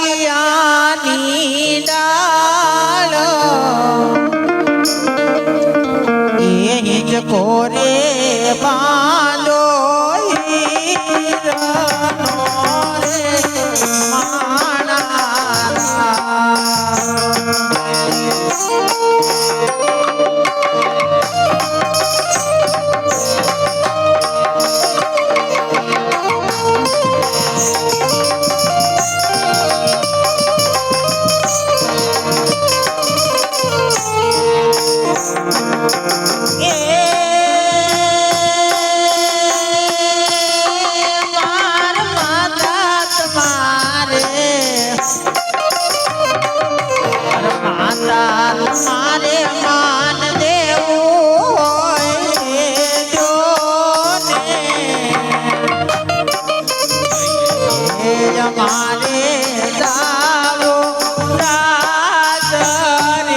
આંબલિયાની ડાળ એ હિંચકો રે બાંધો હીરનો રે મારે માન દેવું હોય જો ને મારે દાવો રાત રે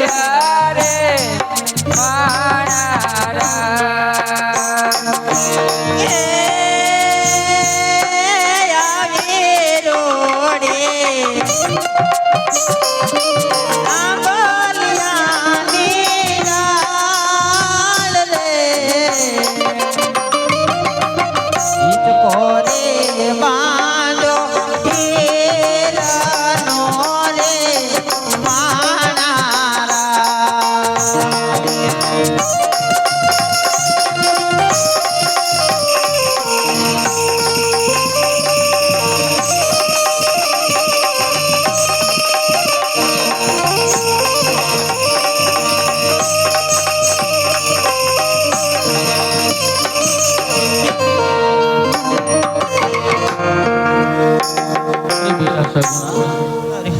આવ્યા રે મારા એ આવી રોડે આંબલિયાની ડાળ રે ઈત કોરે બાંધો હીરનો રે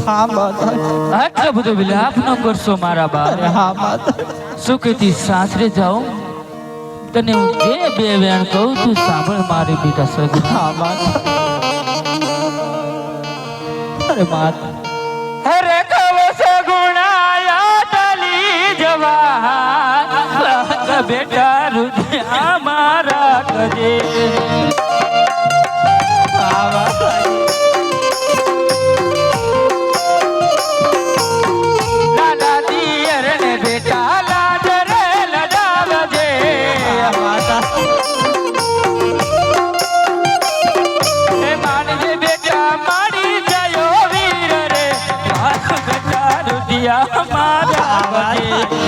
હા માતા આટલો બધો વિલાપ ન કરશો મારા બા. હા માતા સુખેથી સાસરે જાઉં તને હું બે વેણ કહું તું સાંભળ મારી બેટા સગુણા. હા માતા અરે માતા અરે કવ સગુણા તલી જવા બેટા રુદિયા મારા કજે હા માતા લાલા દિયર ને બેટા લાડ રે લડાવજે. હા માતા હે માનજે બેટા મારી જયો વીર રે મારા બેટા રુદિયા મારા કજે.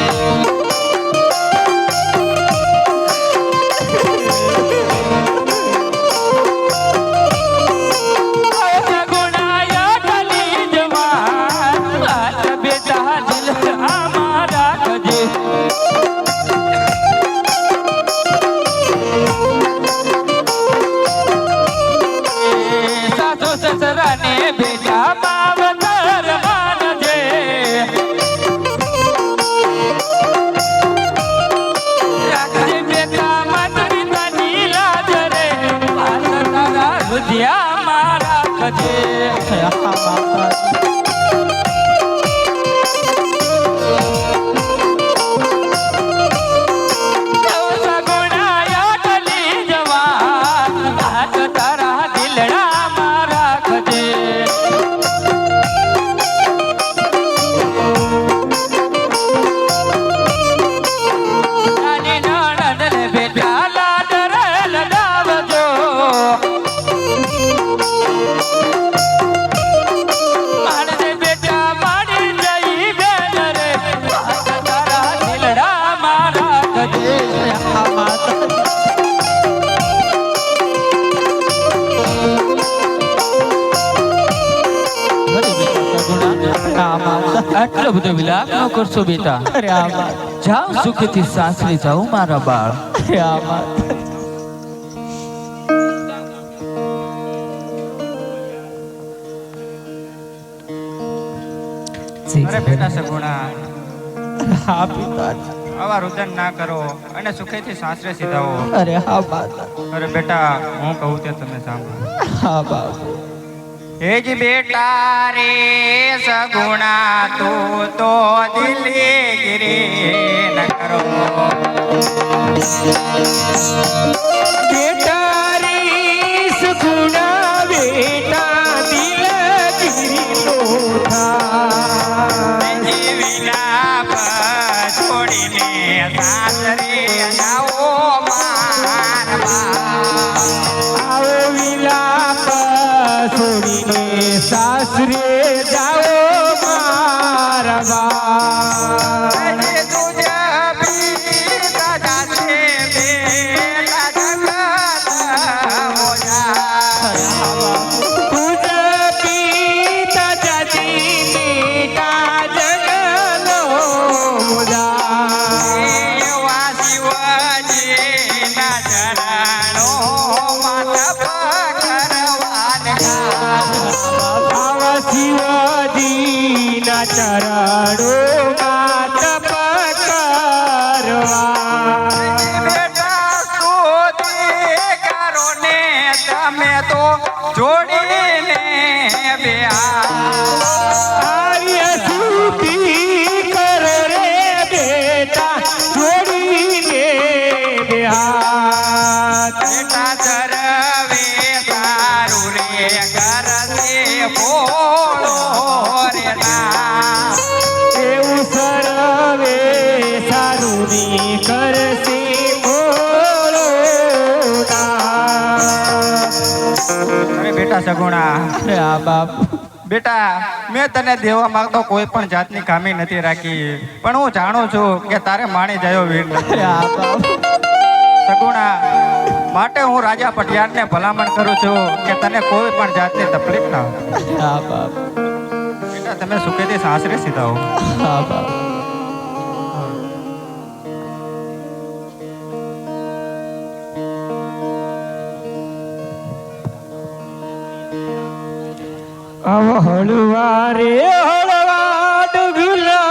સસરાને બેટા માવતર માનજે. રાખજે બેટા માતરી તની લાજ રે હાથ તારા રુધિયા મારા કજે. હા માતા સગુણાયા ટલી જવા હાથ તારા દિલડા મારા કજે. નાની નણંદને બેટા લાડ રે લડાવજો. માણસે બેટા મારી જઈ બેન રે હાથ તારા દિલડા મારા કજે. હા માતા હા માતા આટલો બધો વિલાપ ન કરશો બેટા. અરે હા માતા જાઓ સુખેથી સાસરે જાઓ મારા બાળ. અરે હા માતા અરે બેટા સગુણા હા પિતા આવા રુદન ના કરો અને સુખેથી સાસરે સીધાઓ. અરે હા માતા અરે બેટા હું કહું તે તમે સાંભળો. હા બાપુ હે જ બેટા રે સગુણા તું તો દિલગીરી ન કરો. બેટા રે સગુણા બેટા દિલગીરી નો થા. વિલાપ છોડીને સાસરે જાઓ મારવા. આવો વિલાપ છોડીને સાસરે જાઓ મારા બા. શિવજીના ચરણોમાં તપ કરવા. તમે તો જોડીને આર્ય સુતી કર રે અરે બેટા સગુણા, અરે હા બાપ. બેટા મેં તને દેવા માંગતો કોઈ પણ જાતની ખામી નથી રાખી, પણ હું જાણું છું કે તારે માણી જયો વીર અરે નથી. હા બાપ. સગુણા, માટે હું રાજા પટિયારને ભલામણ કરું છું કે તને કોઈ પણ જાતની તકલીફ ના હોય. હા બાપ. બેટા તમે સુખેથી સાસરે સીધા હો. હા બાપ. अब हलवा रे हलवा डगला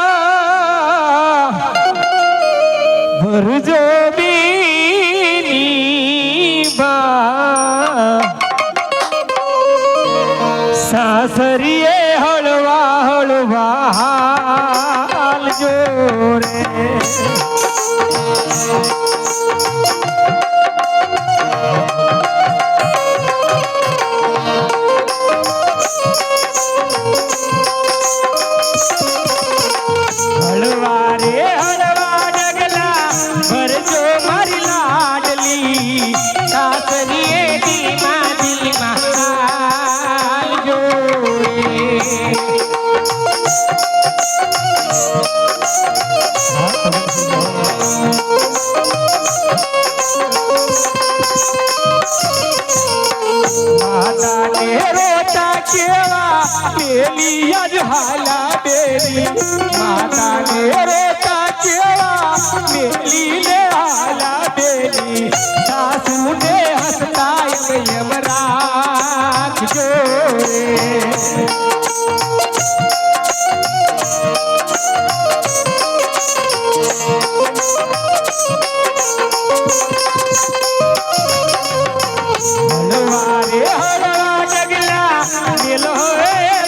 भरजो बीनी बा सासरिये हलवा हलवा हाल जो रे हलवा रे हलवा डगला भरजो मारी लाडली सासरिये धीमा धीमा हाल जो माता ने रोता केवा बेली आज हाला बेली माता ने रोता केवा बेली ने हाला बेली सासू ने हंसता यमराज जो हलवा रे हलवा डगला दिलो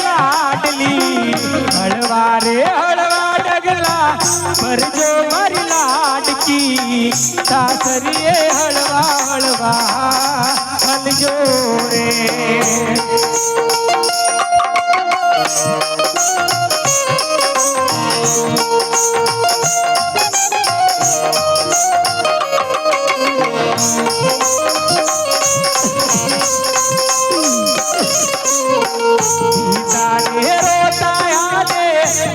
लाडली हलवा रे हलवा डगला भरजो मारी लाडकी सासरिये हलवा हलवा हलजो रे सीता ने रोता यादे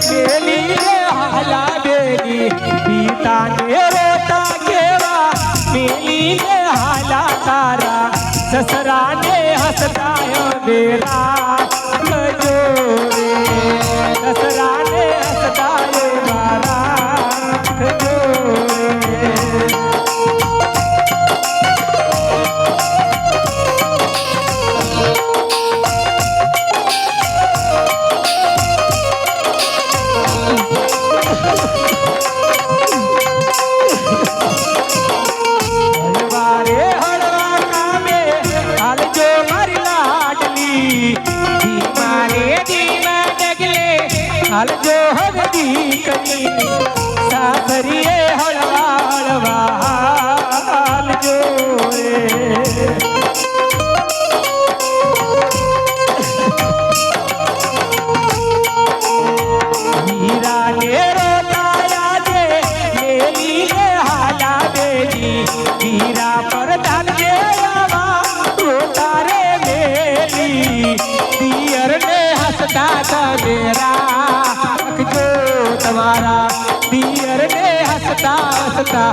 बेली ने हाला बेली सीता ने रोता केवा बेली ने हाला तारा ससरा ने हंसता बेरा जोरे ससरा ने हंसता बारा जोरे हलवा रे हलवा कामे हाल जो मारी लाडली धीमा रे धीमा डगले हाल जो हगदी कनी सासरिये हलवा हलवा हाल जो रे हीरा ने रोता यादे मेली ने हाला बेली हीरा पर धन के आवा रोता रे मेली दियर ने हंसता था मेरा जो तुम्हारा दियर ने हंसता हंसता